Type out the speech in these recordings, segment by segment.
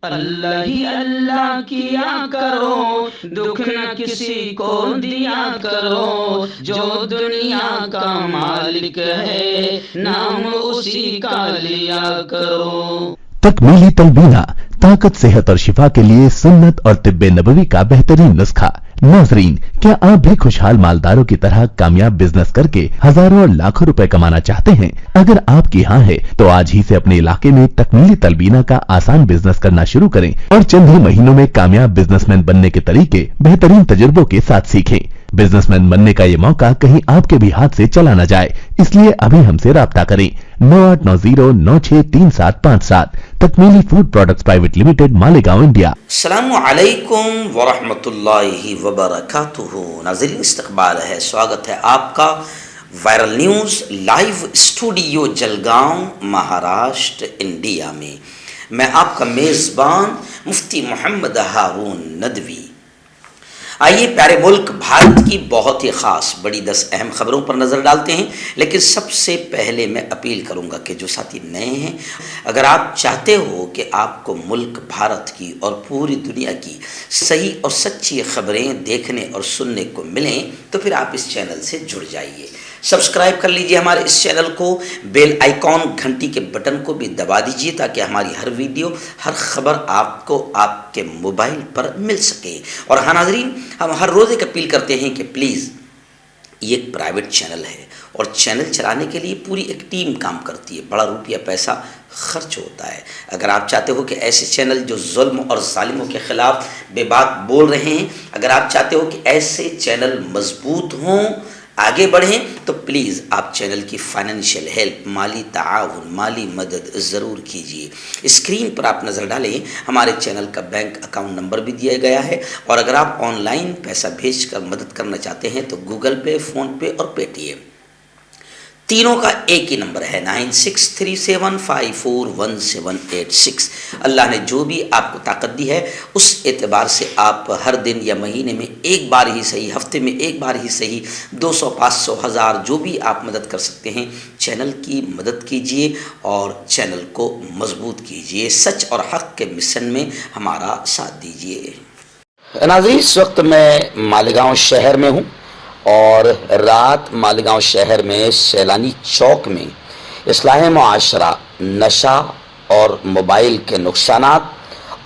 اللہ ہی اللہ کیا کرو، دکھ نہ کسی کو دیا کرو، جو دنیا کا مالک ہے نام اسی کا لیا کرو۔ تکمیلی تلبینہ، طاقت، صحت اور شفا کے لیے سنت اور طب نبوی کا بہترین نسخہ۔ ناظرین، کیا آپ بھی خوشحال مالداروں کی طرح کامیاب بزنس کر کے ہزاروں اور لاکھوں روپے کمانا چاہتے ہیں؟ اگر آپ کی ہاں ہے تو آج ہی سے اپنے علاقے میں تکمیلی تلبینہ کا آسان بزنس کرنا شروع کریں اور چند ہی مہینوں میں کامیاب بزنس مین بننے کے طریقے بہترین تجربوں کے ساتھ سیکھیں۔ بزنس مین بننے کا یہ موقع کہیں آپ کے بھی ہاتھ سے چلا نہ جائے، اس لیے ابھی ہم سے رابطہ کریں۔ 9890963757 Takmeeli food products private limited, Malegaon, India. السلام علیکم ورحمۃ اللہ وبرکاتہ۔ ناظرین، استقبال ہے، سواگت ہے آپ کا viral news live studio Jalgaon, Maharashtra, India میں۔ میں آپ کا میزبان مفتی محمد ہارون ندوی۔ آئیے پیارے ملک بھارت کی بہت ہی خاص بڑی 10 اہم خبروں پر نظر ڈالتے ہیں، لیکن سب سے پہلے میں اپیل کروں گا کہ جو ساتھی نئے ہیں، اگر آپ چاہتے ہو کہ آپ کو ملک بھارت کی اور پوری دنیا کی صحیح اور سچی خبریں دیکھنے اور سننے کو ملیں تو پھر آپ اس چینل سے جڑ جائیے۔ سبسکرائب کر لیجئے ہمارے اس چینل کو، بیل آئیکن گھنٹی کے بٹن کو بھی دبا دیجئے تاکہ ہماری ہر ویڈیو، ہر خبر آپ کو آپ کے موبائل پر مل سکے۔ اور ہاں ناظرین، ہم ہر روز ایک اپیل کرتے ہیں کہ پلیز، یہ ایک پرائیویٹ چینل ہے اور چینل چلانے کے لیے پوری ایک ٹیم کام کرتی ہے، بڑا روپیہ پیسہ خرچ ہوتا ہے۔ اگر آپ چاہتے ہو کہ ایسے چینل جو ظلم اور ظالموں کے خلاف بے بات بول رہے ہیں، اگر آپ چاہتے ہو کہ ایسے چینل مضبوط ہوں، آگے بڑھیں، تو پلیز آپ چینل کی فائنینشیل ہیلپ، مالی تعاون، مالی مدد ضرور کیجیے۔ اسکرین پر آپ نظر ڈالیں، ہمارے چینل کا بینک اکاؤنٹ نمبر بھی دیا گیا ہے، اور اگر آپ آن لائن پیسہ بھیج کر مدد کرنا چاہتے ہیں تو گوگل پے، فون پے اور پے ٹی ایم، تینوں کا ایک ہی نمبر ہے 9637541786۔ اللہ نے جو بھی آپ کو طاقت دی ہے، اس اعتبار سے آپ ہر دن یا مہینے میں ایک بار ہی صحیح، ہفتے میں ایک بار ہی صحیح، 200، 500، 1000 جو بھی آپ مدد کر سکتے ہیں، چینل کی مدد کیجیے اور چینل کو مضبوط کیجیے۔ سچ اور حق کے مشن میں ہمارا ساتھ دیجیے۔ ناظرین، اس وقت میں مالیگاؤں شہر میں ہوں، اور رات مالیگاؤں شہر میں سیلانی چوک میں اصلاح معاشرہ، نشہ اور موبائل کے نقصانات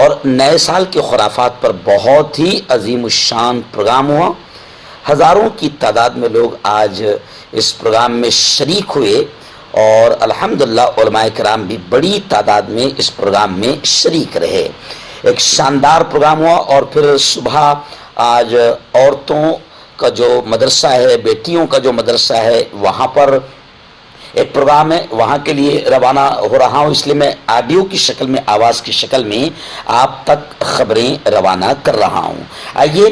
اور نئے سال کے خرافات پر بہت ہی عظیم الشان پروگرام ہوا۔ ہزاروں کی تعداد میں لوگ آج اس پروگرام میں شریک ہوئے، اور الحمدللہ علماء کرام بھی بڑی تعداد میں اس پروگرام میں شریک رہے۔ ایک شاندار پروگرام ہوا، اور پھر صبح آج عورتوں کا جو مدرسہ ہے، بیٹیوں کا جو مدرسہ ہے، وہاں پر ایک پروگرام ہے، وہاں کے لیے روانہ ہو رہا ہوں، اس لیے میں آڈیو کی شکل میں، آواز کی شکل میں آپ تک خبریں روانہ کر رہا ہوں۔ آئیے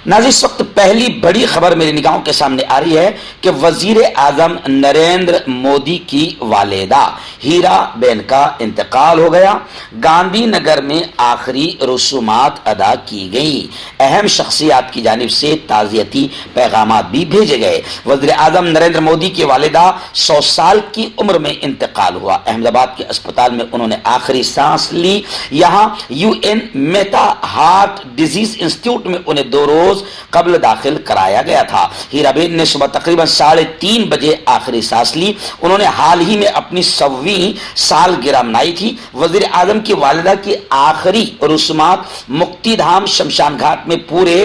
ناظرین، اس وقت پہلی بڑی خبر میری نگاہوں کے سامنے آ رہی ہے کہ وزیر اعظم نریندر مودی کی والدہ ہیرا بین کا انتقال ہو گیا۔ گاندھی نگر میں آخری رسومات ادا کی گئی۔ اہم شخصیات کی جانب سے تعزیتی پیغامات بھی بھیجے گئے۔ وزیر اعظم نریندر مودی کی والدہ 100 سال کی عمر میں انتقال ہوا۔ احمد آباد کے اسپتال میں انہوں نے آخری سانس لی۔ یہاں U N Mehta Heart Disease Institute میں انہیں 2 روز قبل داخل کرایا گیا تھا۔ ہیرا بین نے صبح تقریباً 3:30 بجے آخری سانس لی۔ انہوں نے حال ہی میں اپنی 100ویں سالگرہ منائی تھی۔ وزیر اعظم کی والدہ کی آخری رسومات مکتی دھام شمشان گھاٹ میں پورے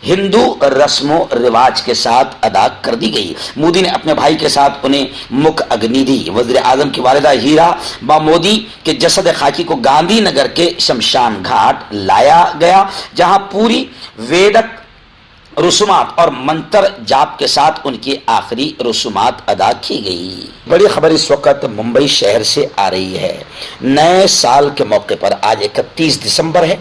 ہندو رسم و رواج کے ساتھ ادا کر دی گئی۔ مودی نے اپنے بھائی کے ساتھ انہیں مکھ اگنی دی۔ وزیر اعظم کی والدہ ہیرا با مودی کے جسد خاکی کو گاندھی نگر کے شمشان گھاٹ لایا گیا، جہاں پوری ویدک رسومات اور منتر جاپ کے ساتھ ان کی آخری رسومات ادا کی گئی۔ بڑی خبر اس وقت ممبئی شہر سے آ رہی ہے۔ نئے سال کے موقع پر آج 31 دسمبر ہے۔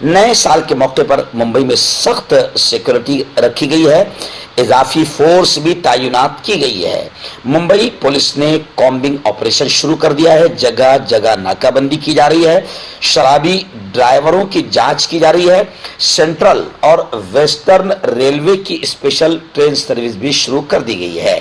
نئے سال کے موقع پر ممبئی میں سخت سیکورٹی رکھی گئی ہے، اضافی فورس بھی تعینات کی گئی ہے۔ ممبئی پولیس نے کامبنگ آپریشن شروع کر دیا ہے، جگہ جگہ ناکہ بندی کی جا رہی ہے، شرابی ڈرائیوروں کی جانچ کی جا رہی ہے۔ سینٹرل اور ویسٹرن ریلوے کی اسپیشل ٹرین سروس بھی شروع کر دی گئی ہے۔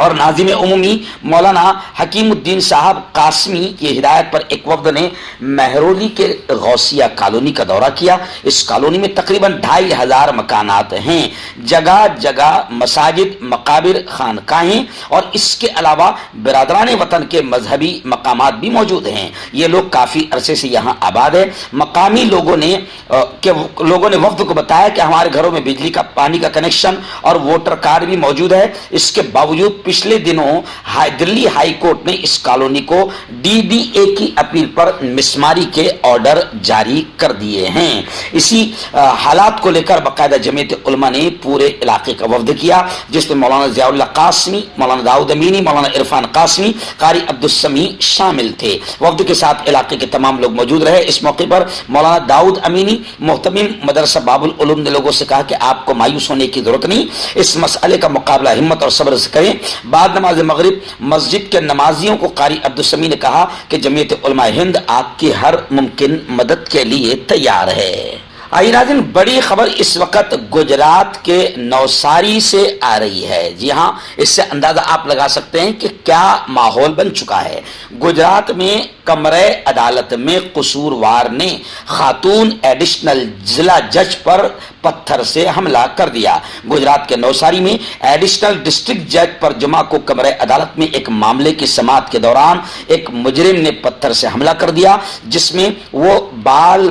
اور ناظم عمومی مولانا حکیم الدین صاحب قاسمی کی ہدایت پر ایک وفد نے مہرولی کے غوثیہ کالونی کا دورہ کیا۔ اس کالونی میں تقریباً 2500 مکانات ہیں، جگہ جگہ مساجد، مقابر، خانقاہیں اور اس کے علاوہ برادران وطن کے مذہبی مقامات بھی موجود ہیں۔ یہ لوگ کافی عرصے سے یہاں آباد ہے۔ مقامی لوگوں نے وفد کو بتایا کہ ہمارے گھروں میں بجلی کا، پانی کا کنیکشن اور ووٹر کارڈ بھی موجود ہے۔ اس کے باوجود پچھلے دنوں دلی ہائی کورٹ نے اس کالونی کو DDA کی اپیل پر مسماری کے آرڈر جاری کر دیے ہیں۔ اسی حالات کو لے کر باقاعدہ جمعیت علماء نے پورے علاقے کا وفد کیا، جس میں مولانا ضیاء اللہ قاسمی، مولانا داؤد امینی، مولانا عرفان قاسمی، قاری عبدالسمیع شامل تھے۔ وفد کے ساتھ علاقے کے تمام لوگ موجود رہے۔ اس موقع پر مولانا داؤد امینی محتمم مدرسہ باب العلوم نے لوگوں سے کہا کہ آپ کو مایوس ہونے کی ضرورت نہیں، اس مسئلے کا مقابلہ ہمت اور صبر سے کریں۔ بعد نماز مغرب مسجد کے نمازیوں کو قاری عبدالسمیع نے کہا کہ جمعیت علماء ہند آپ کی ہر ممکن مدد کے لیے تیار ہے۔ آئیے ناظرین، بڑی خبر اس وقت گجرات کے نوساری سے آ رہی ہے۔ جی ہاں، اس سے اندازہ آپ لگا سکتے ہیں کہ کیا ماحول بن چکا ہے۔ گجرات میں کمرہ عدالت میں قصوروار نے خاتون ایڈیشنل ضلع جج پر پتھر سے حملہ کر دیا۔ گجرات کے نوساری میں ایڈیشنل ڈسٹرکٹ جج پر جمعہ کو کمرہ عدالت میں ایک معاملے کی سماعت کے دوران ایک مجرم نے پتھر سے حملہ کر دیا، جس میں وہ بال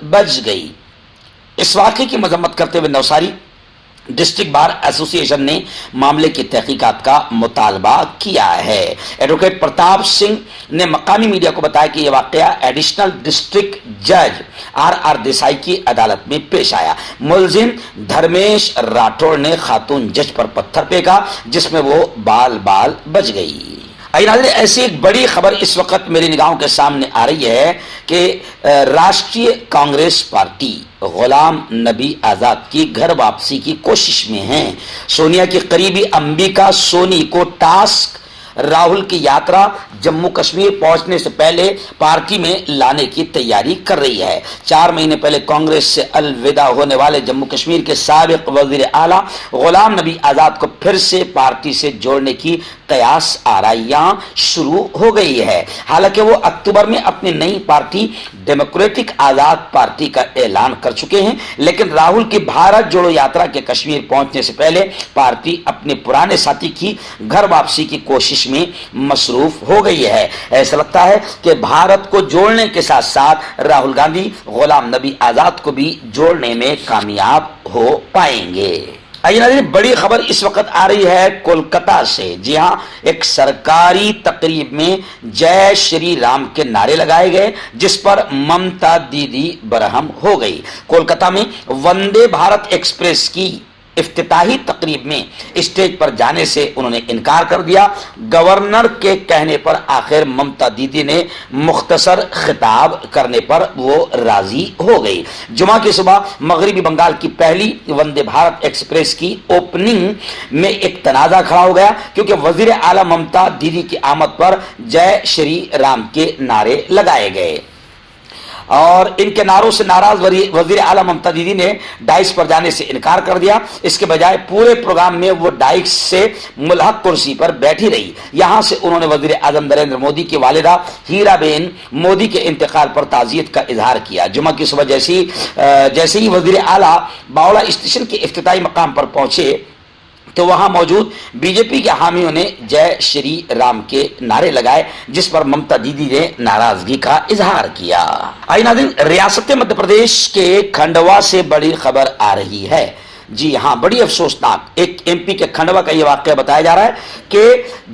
بچ گئی۔ اس واقعے کی مذمت کرتے ہوئے نوساری ڈسٹرکٹ بار ایسوسی ایشن نے معاملے کی تحقیقات کا مطالبہ کیا ہے۔ ایڈوکیٹ پرتاپ سنگھ نے مقامی میڈیا کو بتایا کہ یہ واقعہ ایڈیشنل ڈسٹرکٹ جج RR دیسائی کی عدالت میں پیش آیا۔ ملزم دھرمیش راٹھوڑ نے خاتون جج پر پتھر پھینکا، جس میں وہ بال بچ گئی۔ ایسی ایک بڑی خبر اس وقت میری نگاہوں کے سامنے آ رہی ہے کہ راشٹریہ کانگریس پارٹی غلام نبی آزاد کی گھر واپسی کی کوشش میں ہیں۔ سونیا کی قریبی انبیکا سونی کو ٹاسک راہل کی یاترا جموں کشمیر پہنچنے سے پہلے پارٹی میں لانے کی تیاری کر رہی ہے۔ 4 مہینے پہلے کانگریس سے الوداع ہونے والے جموں کشمیر کے سابق وزیر اعلیٰ غلام نبی آزاد کو پھر سے پارٹی سے جوڑنے کی قیاس آرائیاں شروع ہو گئی ہے۔ حالانکہ وہ اکتوبر میں اپنی نئی پارٹی ڈیموکریٹک آزاد پارٹی کا اعلان کر چکے ہیں، لیکن راہل کی بھارت جوڑو یاترا کے کشمیر پہنچنے سے پہلے پارٹی اپنے پرانے ساتھی کی گھر واپسی کی کوشش میں مصروف ہو گئی ہے۔ ایسا لگتا ہے کہ بھارت کو جوڑنے کے ساتھ ساتھ راہل گاندھی غلام نبی آزاد کو بھی جوڑنے میں کامیاب ہو پائیں گے۔ آئیے ناظرین، بڑی خبر اس وقت آ رہی ہے کولکتہ سے۔ جی ہاں، ایک سرکاری تقریب میں جے شری رام کے نعرے لگائے گئے، جس پر ممتا دیدی برہم ہو گئی۔ کولکتہ میں وندے بھارت ایکسپریس کی افتتاحی تقریب میں اسٹیج پر جانے سے انہوں نے انکار کر دیا۔ گورنر کے کہنے پر آخر ممتا دیدی نے مختصر خطاب کرنے پر وہ راضی ہو گئی۔ جمعہ کی صبح مغربی بنگال کی پہلی وندے بھارت ایکسپریس کی اوپننگ میں ایک تنازع کھڑا ہو گیا، کیونکہ وزیر اعلیٰ ممتا دیدی کی آمد پر جے شری رام کے نعرے لگائے گئے اور ان کے نعروں سے ناراض وزیر اعلیٰ ممتا دیدی نے ڈائس پر جانے سے انکار کر دیا۔ اس کے بجائے پورے پروگرام میں وہ ڈائس سے ملحق کرسی پر بیٹھی رہی۔ یہاں سے انہوں نے وزیر اعظم نریندر مودی کی والدہ ہیرا بین مودی کے انتقال پر تعزیت کا اظہار کیا۔ جمعہ کی صبح جیسے ہی وزیر اعلیٰ باوڑا اسٹیشن کے افتتاحی مقام پر پہنچے تو وہاں موجود بی جے پی کے حامیوں نے جے شری رام کے نعرے لگائے، جس پر ممتا دیدی نے ناراضگی کا اظہار کیا۔ آئیے ناظرین، ریاست مدھیہ پردیش کے کھنڈوا سے بڑی خبر آ رہی ہے۔ جی ہاں، بڑی افسوسناک ایک ایم پی کے کھنڈوا کا یہ واقعہ بتایا جا رہا ہے کہ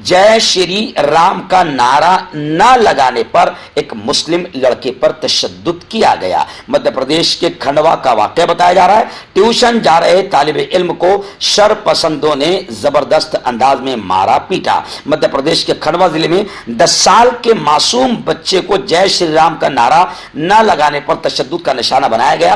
جے شری رام کا نعرہ نہ لگانے پر ایک مسلم لڑکے پر تشدد کیا گیا۔ مدھیہ پردیش کے کھنڈوا کا واقعہ بتایا جا رہا ہے۔ ٹیوشن جا رہے طالب علم کو شر پسندوں نے زبردست انداز میں مارا پیٹا۔ مدھیہ پردیش کے کھنڈوا ضلع میں 10 سال کے معصوم بچے کو جے شری رام کا نعرہ نہ لگانے پر تشدد کا نشانہ بنایا گیا۔